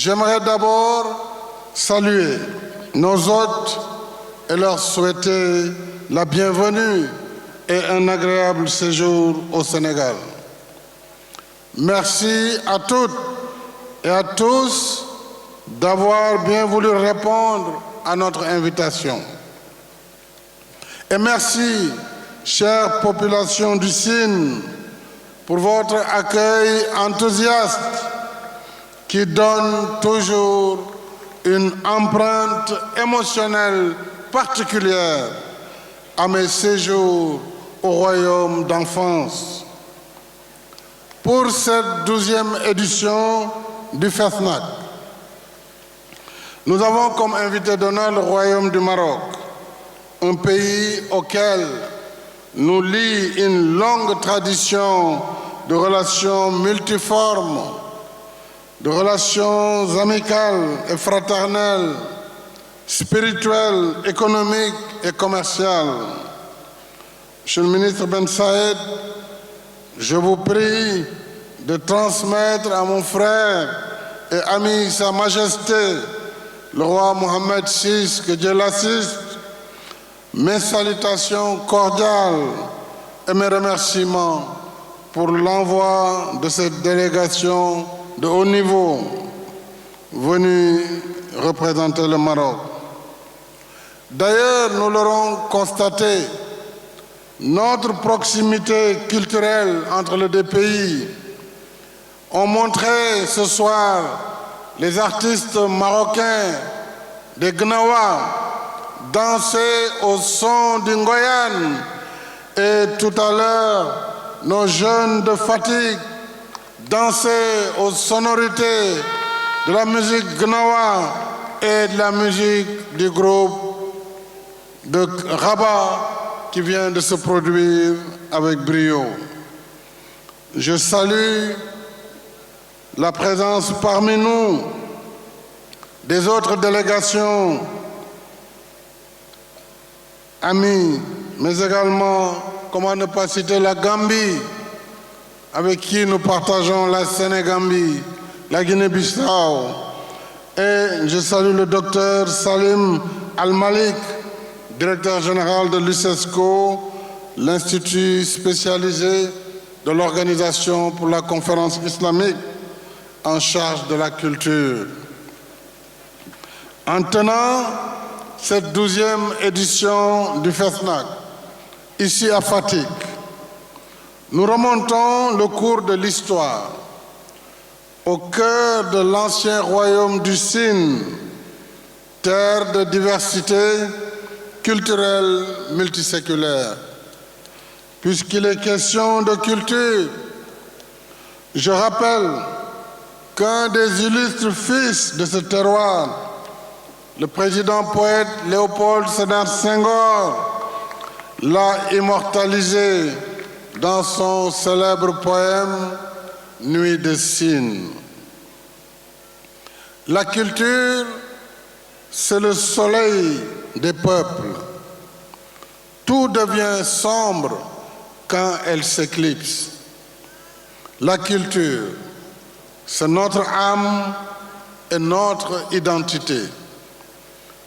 J'aimerais d'abord saluer nos hôtes et leur souhaiter la bienvenue et un agréable séjour au Sénégal. Merci à toutes et à tous d'avoir bien voulu répondre à notre invitation. Et merci, chère population du Sine, pour votre accueil enthousiaste qui donne toujours une empreinte émotionnelle particulière à mes séjours au royaume d'enfance. Pour cette 12e édition du FESNAC, nous avons comme invité d'honneur le Royaume du Maroc, un pays auquel nous lie une longue tradition de relations multiformes, de relations amicales et fraternelles, spirituelles, économiques et commerciales. Monsieur le ministre Ben Saïd, je vous prie de transmettre à mon frère et ami Sa Majesté, le roi Mohamed VI, que Dieu l'assiste, mes salutations cordiales et mes remerciements pour l'envoi de cette délégation de haut niveau venue représenter le Maroc. D'ailleurs, nous l'aurons constaté, notre proximité culturelle entre les deux pays ont montré ce soir les artistes marocains des Gnawa danser au son du Ngoyan et tout à l'heure, nos jeunes de Fatick danser aux sonorités de la musique Gnawa et de la musique du groupe de Rabat qui vient de se produire avec brio. Je salue la présence parmi nous des autres délégations amies, mais également, comment ne pas citer la Gambie, avec qui nous partageons la Sénégambie, la Guinée-Bissau. Et je salue le docteur Salim Al-Malik, directeur général de l'UCESCO, l'institut spécialisé de l'Organisation pour la conférence islamique en charge de la culture. En tenant cette 12e édition du FESNAC, ici à Fatick, nous remontons le cours de l'histoire au cœur de l'ancien royaume du Sine, terre de diversité culturelle multiséculaire. Puisqu'il est question de culture, je rappelle qu'un des illustres fils de ce terroir, le président poète Léopold Sédar Senghor, l'a immortalisé dans son célèbre poème « Nuit de Sine ». La culture, c'est le soleil des peuples. Tout devient sombre quand elle s'éclipse. La culture, c'est notre âme et notre identité.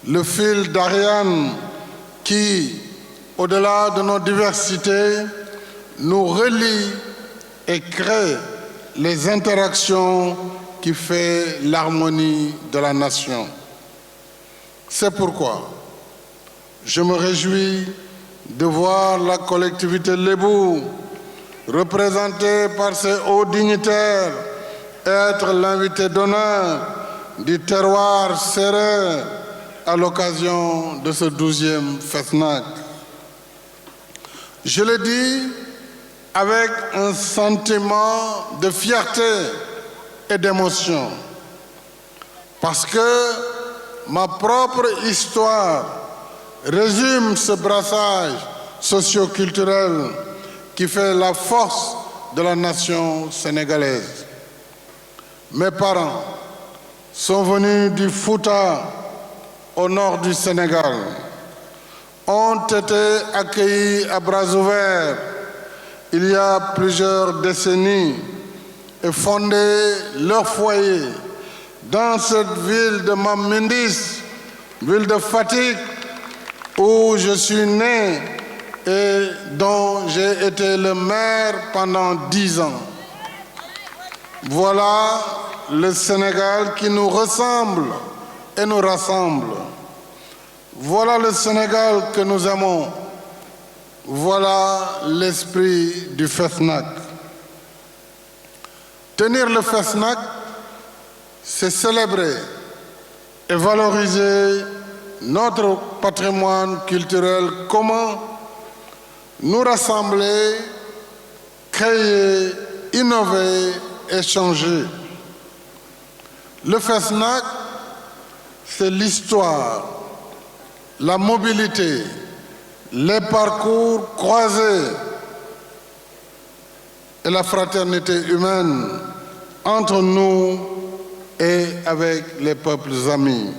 Le fil d'Ariane qui, au-delà de nos diversités, nous relie et crée les interactions qui font l'harmonie de la nation. C'est pourquoi je me réjouis de voir la collectivité lébou, représentée par ses hauts dignitaires, être l'invité d'honneur du terroir sérère à l'occasion de ce 12e FESNAC. Je le dis avec un sentiment de fierté et d'émotion, parce que ma propre histoire résume ce brassage socio-culturel qui fait la force de la nation sénégalaise. Mes parents sont venus du Fouta, au nord du Sénégal, ont été accueillis à bras ouverts il y a plusieurs décennies et fondé leur foyer dans cette ville de Mamindis, ville de Fatick, où je suis né et dont j'ai été le maire pendant 10 ans. Voilà le Sénégal qui nous ressemble et nous rassemble. Voilà le Sénégal que nous aimons. Voilà l'esprit du FESNAC. Tenir le FESNAC, c'est célébrer et valoriser notre patrimoine culturel commun, nous rassembler, créer, innover, échanger. Le FESNAC, c'est l'histoire, la mobilité, les parcours croisés et la fraternité humaine entre nous et avec les peuples amis.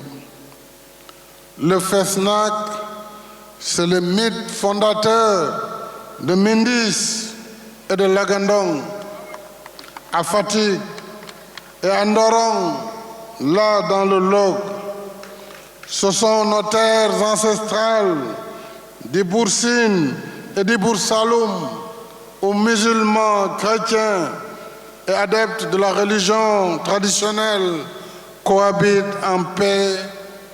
Le FESNAC, c'est le mythe fondateur de Mindis et de Lagandong, à Fatick et à Ndorong, là dans le Log. Ce sont nos terres ancestrales d'Ibour Sine et d'Ibour Saloum, où musulmans, chrétiens et adeptes de la religion traditionnelle cohabitent en paix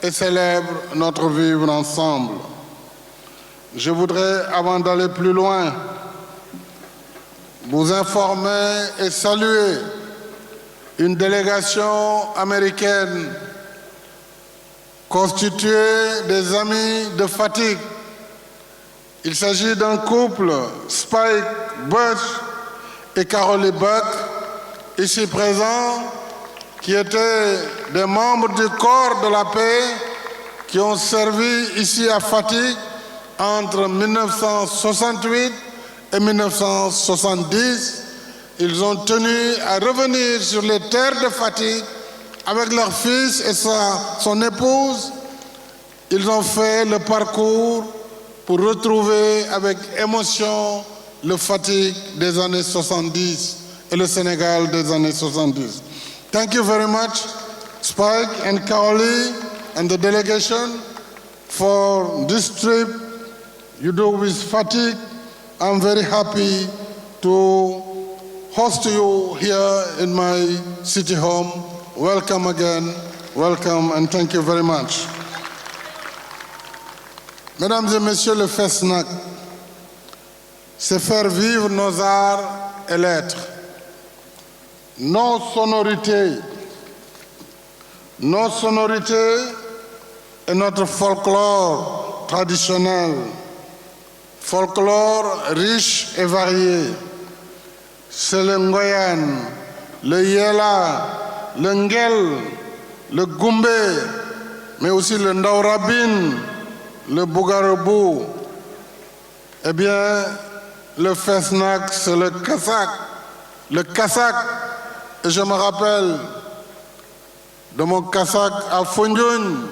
et célèbrent notre vivre ensemble. Je voudrais, avant d'aller plus loin, vous informer et saluer une délégation américaine constituée des amis de Fatick. Il s'agit d'un couple, Spike Bush et Carolee Buck, ici présents, qui étaient des membres du corps de la paix qui ont servi ici à Fatick entre 1968 et 1970. Ils ont tenu à revenir sur les terres de Fatick avec leur fils et son épouse. Ils ont fait le parcours pour retrouver avec émotion le Fatick des années 70 et le Sénégal des années 70. Thank you very much, Spike and Carolee and the delegation for this trip you do with Fatick. I'm very happy to host you here in my city home. Welcome again, welcome, and thank you very much. Mesdames et messieurs, le FESNAC, c'est faire vivre nos arts et lettres, nos sonorités et notre folklore traditionnel, folklore riche et varié. C'est le Ngoyan, le Yela, le Ngel, le Goumbé, mais aussi le Ndaurabine, le Bougarabou. Eh bien, le FESNAC, c'est le Kassak. Le Kassak, et je me rappelle de mon Kassak à Foundiougne,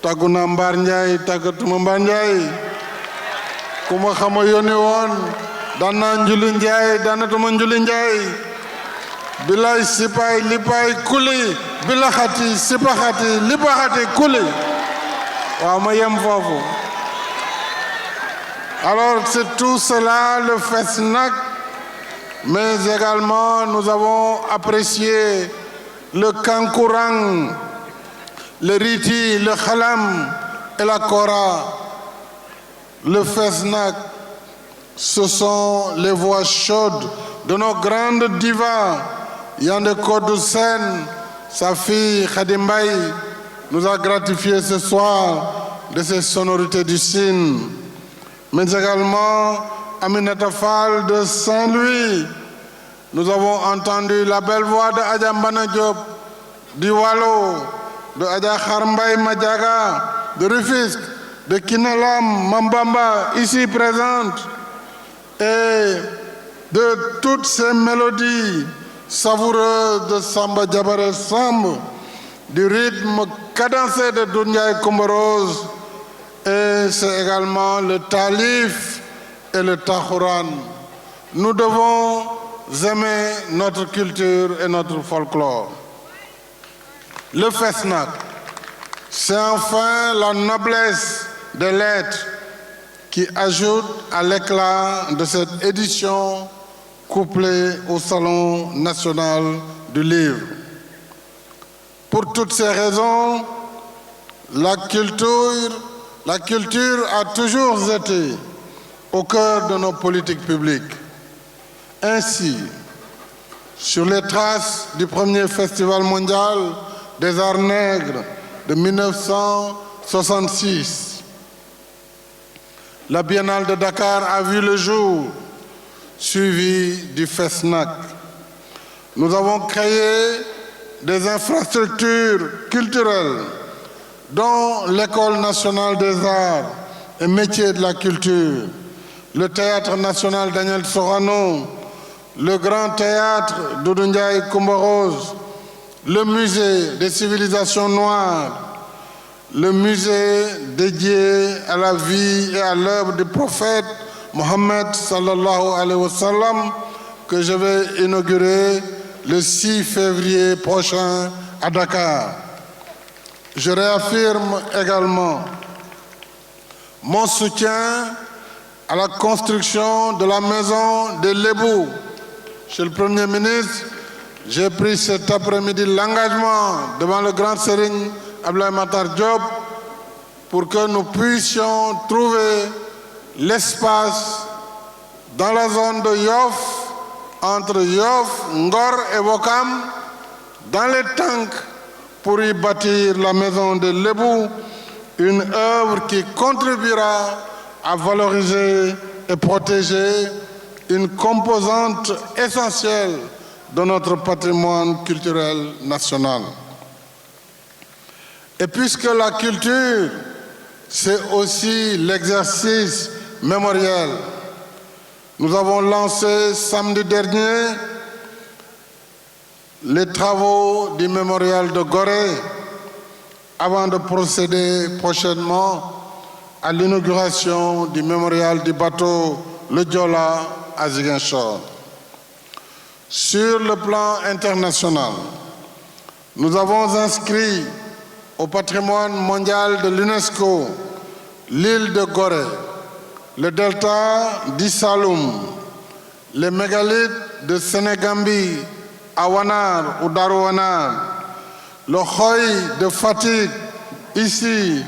Taguna Mbar Ndiaye, Tagatuma Mbar Ndiaye, Kuma Xama yónni woon, daan naa Njuli Ndiaye, daanatuma Njuli Ndiaye, Bilay Sipay, Lipay, Kuli, Bilaxati, Sipaxati, Lipaxati, Kuli. Waaw ma yem foofu. Alors c'est tout cela le FESNAC, mais également nous avons apprécié le Kankourang, le Riti, le Khalam et la Kora. Le FESNAC, ce sont les voix chaudes de nos grandes divas. Yandé Codou Sène, sa fille Khadim Mbaye, nous a gratifié ce soir de ces sonorités du Sine. Mais également Aminata Fall de Saint-Louis. Nous avons entendu la belle voix de Adja Mbana Diop, du Walo, de Adja Kharmbaye Madiaga, de Rufisque, de Kinalam, Mambamba, ici présente, et de toutes ces mélodies savoureuses de Samba Diabaré Samb, du rythme cadencé de Doundiaye Komborose, et c'est également le Talif et le Takhouran. Nous devons aimer notre culture et notre folklore. Le FESNAC, c'est enfin la noblesse des lettres qui ajoute à l'éclat de cette édition couplée au Salon national du livre. Pour toutes ces raisons, la culture a toujours été au cœur de nos politiques publiques. Ainsi, sur les traces du premier Festival mondial des arts nègres de 1966, la Biennale de Dakar a vu le jour, suivi du FESNAC. Nous avons créé des infrastructures culturelles, dont l'École nationale des arts et métiers de la culture, le Théâtre national Daniel Sorano, le Grand Théâtre Doudou Ndiaye Coumba Rose, le Musée des civilisations noires, le musée dédié à la vie et à l'œuvre du prophète Mohammed sallallahu alayhi wa sallam, que je vais inaugurer le 6 février prochain à Dakar. Je réaffirme également mon soutien à la construction de la maison des Lébou. Monsieur le Premier ministre, j'ai pris cet après-midi l'engagement devant le grand Serigne Abdoulaye Matar Diop pour que nous puissions trouver l'espace dans la zone de Yoff, entre Yoff, Ngor et Ouakam, dans les tanks, pour y bâtir la maison de Lébou, une œuvre qui contribuera à valoriser et protéger une composante essentielle de notre patrimoine culturel national. Et puisque la culture, c'est aussi l'exercice mémoriel, nous avons lancé samedi dernier les travaux du mémorial de Gorée avant de procéder prochainement à l'inauguration du mémorial du bateau Le Diola à Ziguinchor. Sur le plan international, nous avons inscrit au patrimoine mondial de l'UNESCO l'île de Gorée, le delta d'Issaloum, les mégalithes de Sénégambie, Awanar ou Darouanar, le Khoy de Fatick, ici,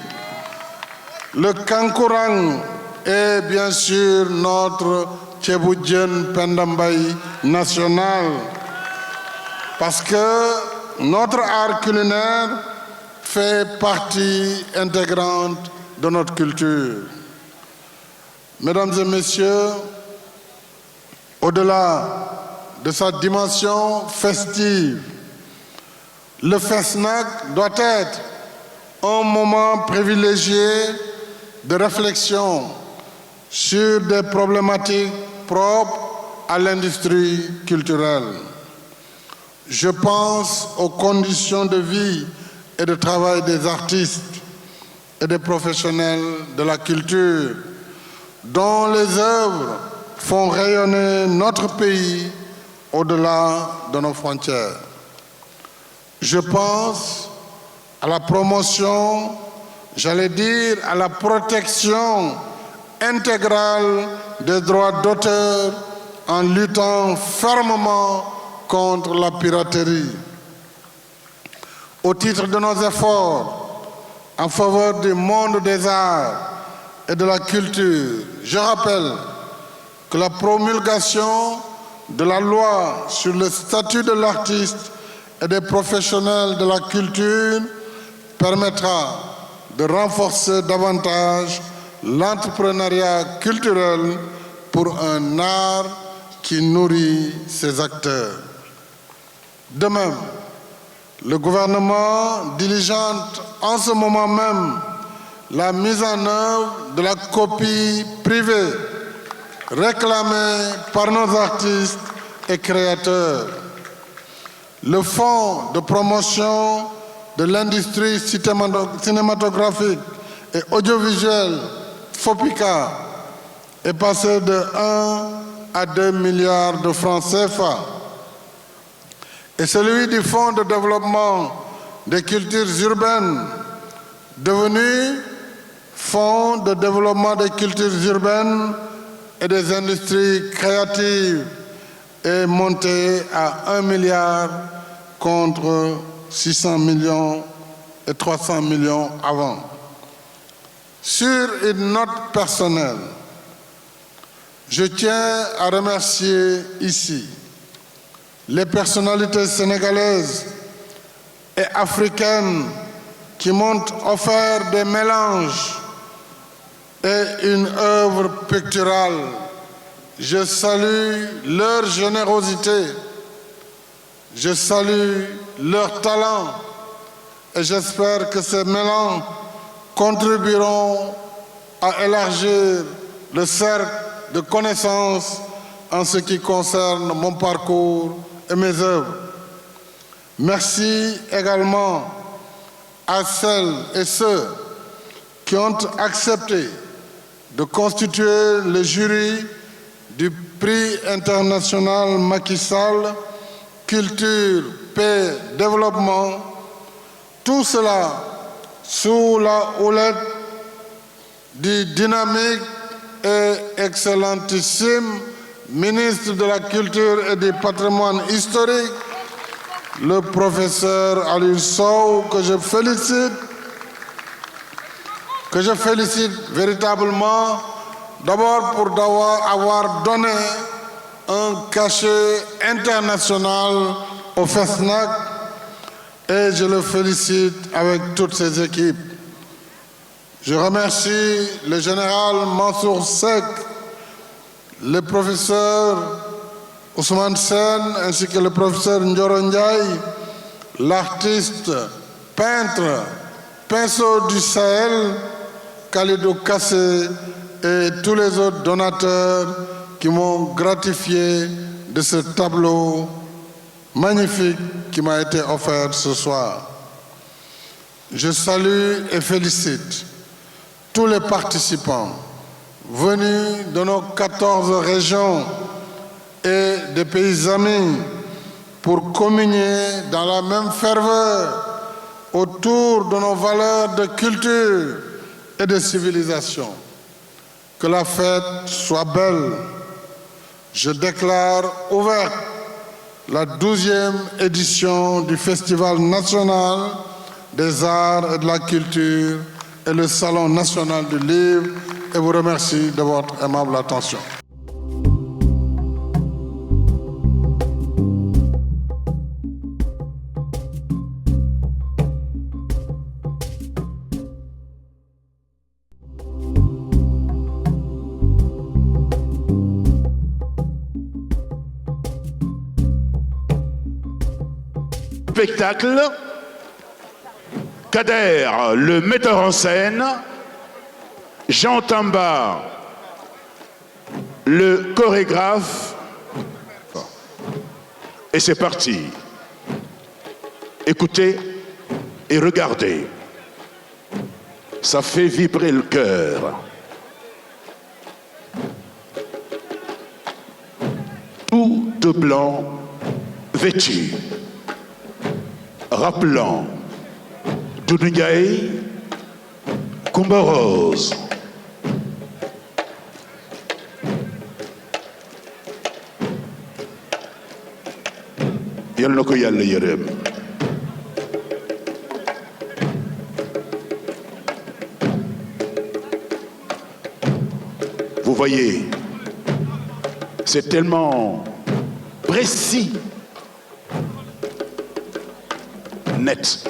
le Kankourang et bien sûr notre Tcheboudjen Pendambay national. Parce que notre art culinaire fait partie intégrante de notre culture. Mesdames et messieurs, au-delà de sa dimension festive, le FESNAC doit être un moment privilégié de réflexion sur des problématiques propres à l'industrie culturelle. Je pense aux conditions de vie et de travail des artistes et des professionnels de la culture, dont les œuvres font rayonner notre pays au-delà de nos frontières. Je pense à la promotion, j'allais dire à la protection intégrale des droits d'auteur en luttant fermement contre la piraterie. Au titre de nos efforts en faveur du monde des arts et de la culture, je rappelle que la promulgation de la loi sur le statut de l'artiste et des professionnels de la culture permettra de renforcer davantage l'entrepreneuriat culturel pour un art qui nourrit ses acteurs. De même, le gouvernement diligente en ce moment même la mise en œuvre de la copie privée réclamée par nos artistes et créateurs. Le Fonds de promotion de l'industrie cinématographique et audiovisuelle, FOPICA, est passé de 1 à 2 milliards de francs CFA. Et celui du Fonds de développement des cultures urbaines, devenu Fonds de développement des cultures urbaines et des industries créatives, est monté à 1 milliard contre 600 millions et 300 millions avant. Sur une note personnelle, je tiens à remercier ici les personnalités sénégalaises et africaines qui m'ont offert des mélanges et une œuvre picturale. Je salue leur générosité, je salue leur talent et j'espère que ces mélanges contribueront à élargir le cercle de connaissances en ce qui concerne mon parcours et mes œuvres. Merci également à celles et ceux qui ont accepté de constituer le jury du prix international Macky Sall, Culture, Paix, Développement. Tout cela sous la houlette du dynamique et excellentissime ministre de la Culture et du Patrimoine historique, le professeur Aliou Sow, que je félicite véritablement, d'abord pour avoir donné un cachet international au FESNAC, et je le félicite avec toutes ses équipes. Je remercie le général Mansour Seck, le professeur Ousmane Sen ainsi que le professeur Ndioro Ndiaye, l'artiste, peintre, pinceau du Sahel, Khalidou Kassé et tous les autres donateurs qui m'ont gratifié de ce tableau magnifique qui m'a été offert ce soir. Je salue et félicite tous les participants venus de nos 14 régions et des pays amis pour communier dans la même ferveur autour de nos valeurs de culture et de civilisation. Que la fête soit belle. Je déclare ouverte la 12e édition du Festival national des arts et de la culture et le Salon national du livre et vous remercie de votre aimable attention. Spectacle, Kader, le metteur en scène, Jean Tamba, le chorégraphe, et c'est parti. Écoutez et regardez, ça fait vibrer le cœur. Tout de blanc vêtu, rappelant Doudou Ndiaye, Coumba Rose. Yal na ko Yàlla yërëm. Vous voyez, c'est tellement précis, net.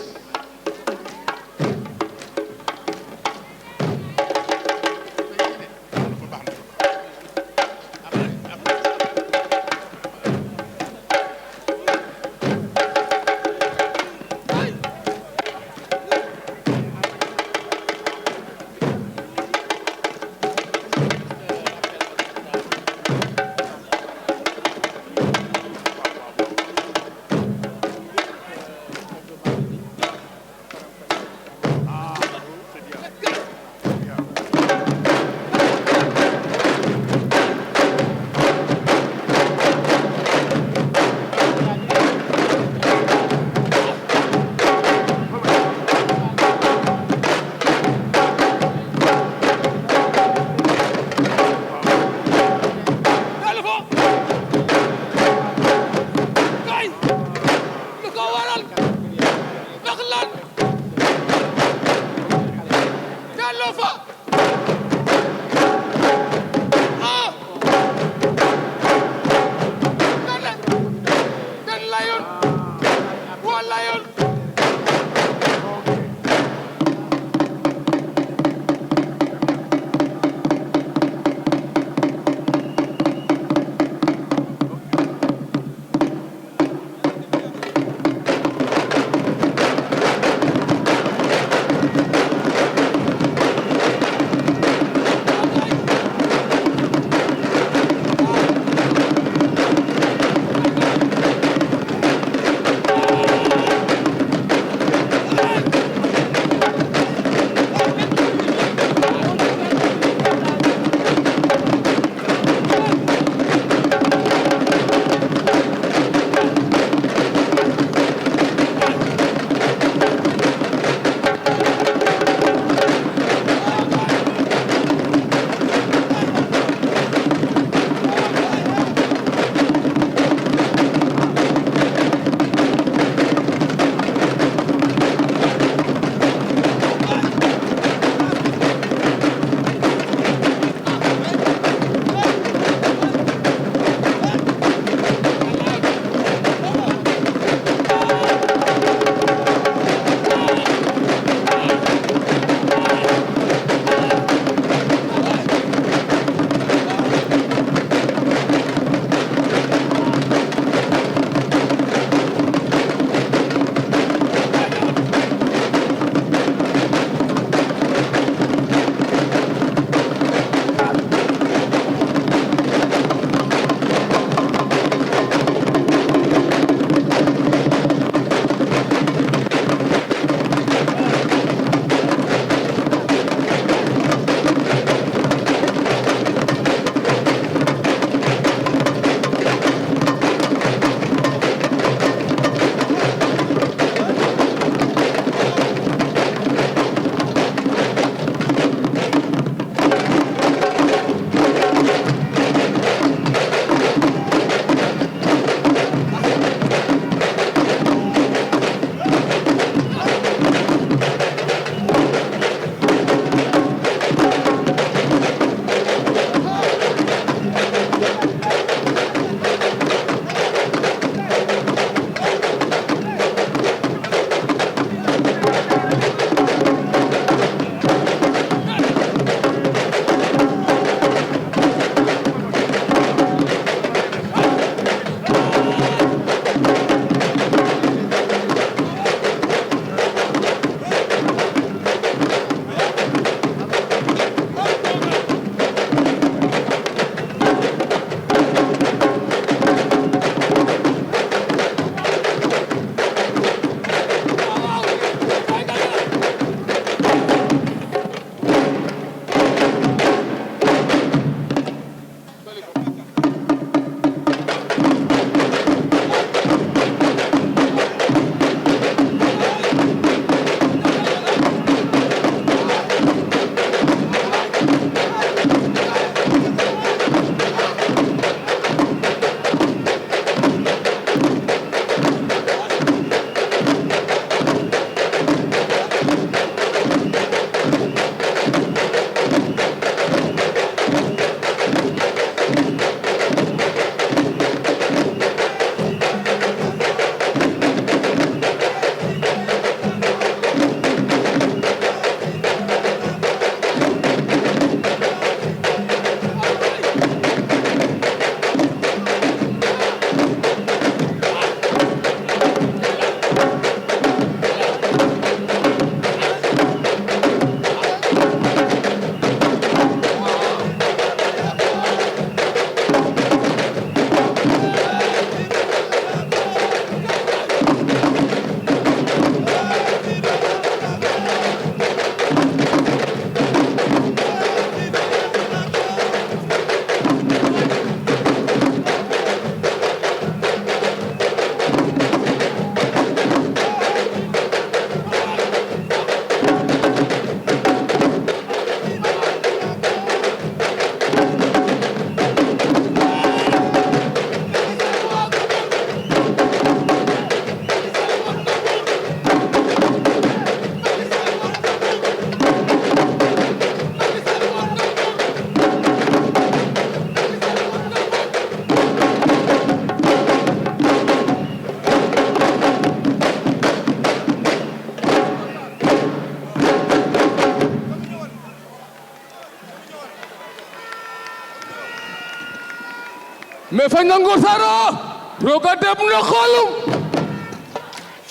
mais fañ na ngor saro roga dem no xolum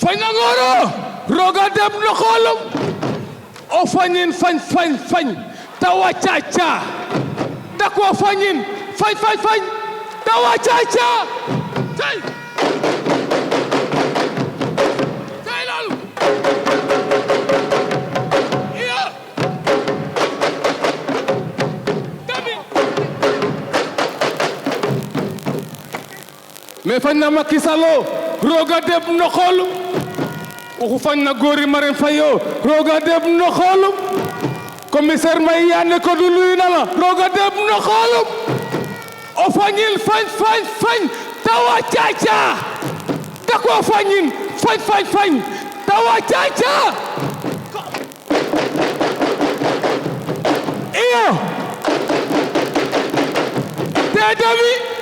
fañ na ngoro roga dem no xolum o fañin fañ tawa caca dako fañin fañ tawa caca tay lalu iya mais fañ na Macky Sall roga dem no xolum waxu fañ na góori Marème Faye roga dem no xolum commissaire may yaane ko du luy na la roga dem no xolum o fañil fañ tawa caca dako fañin fañ tawa caca iyo te demi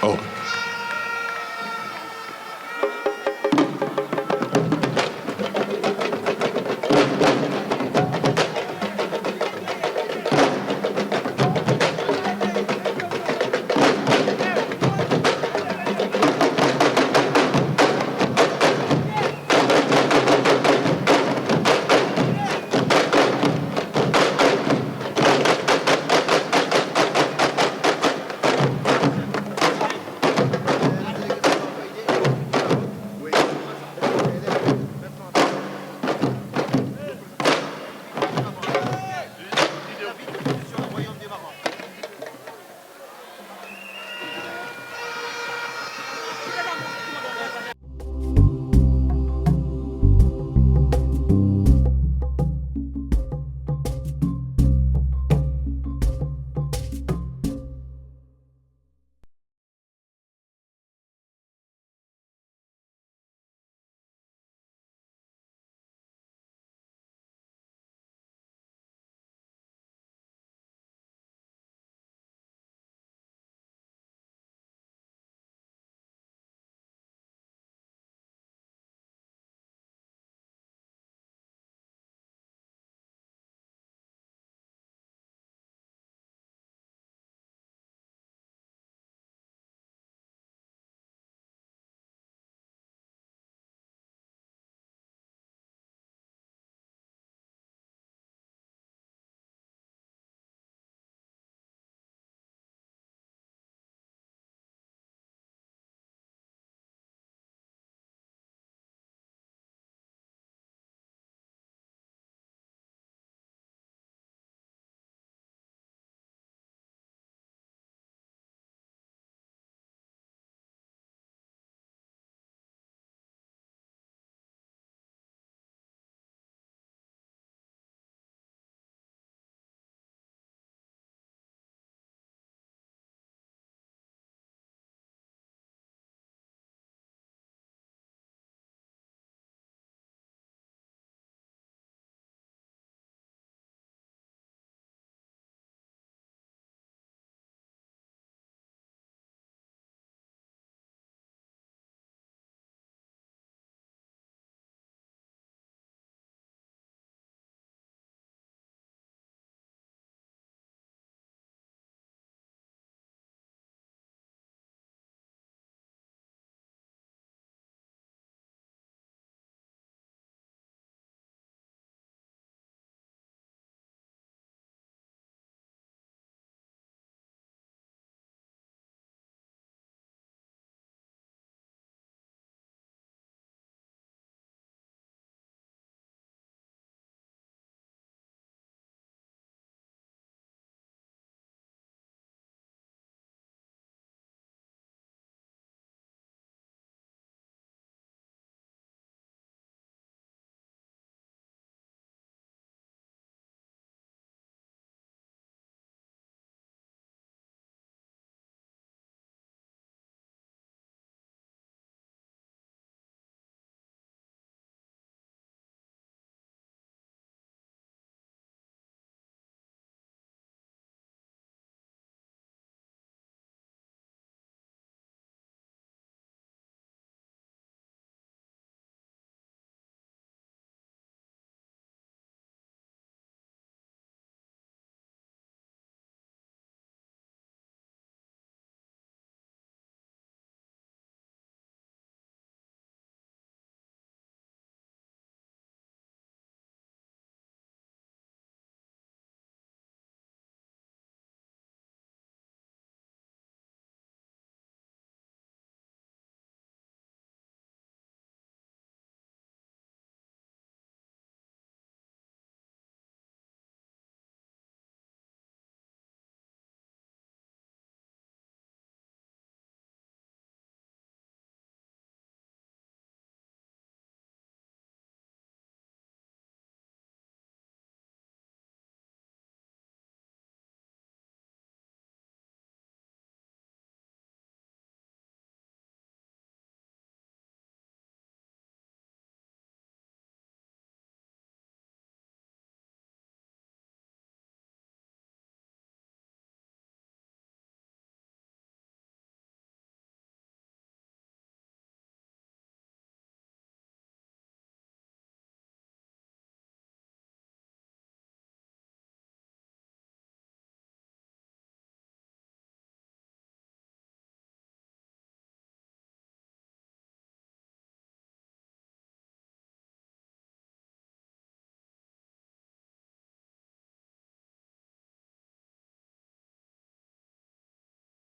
Oh.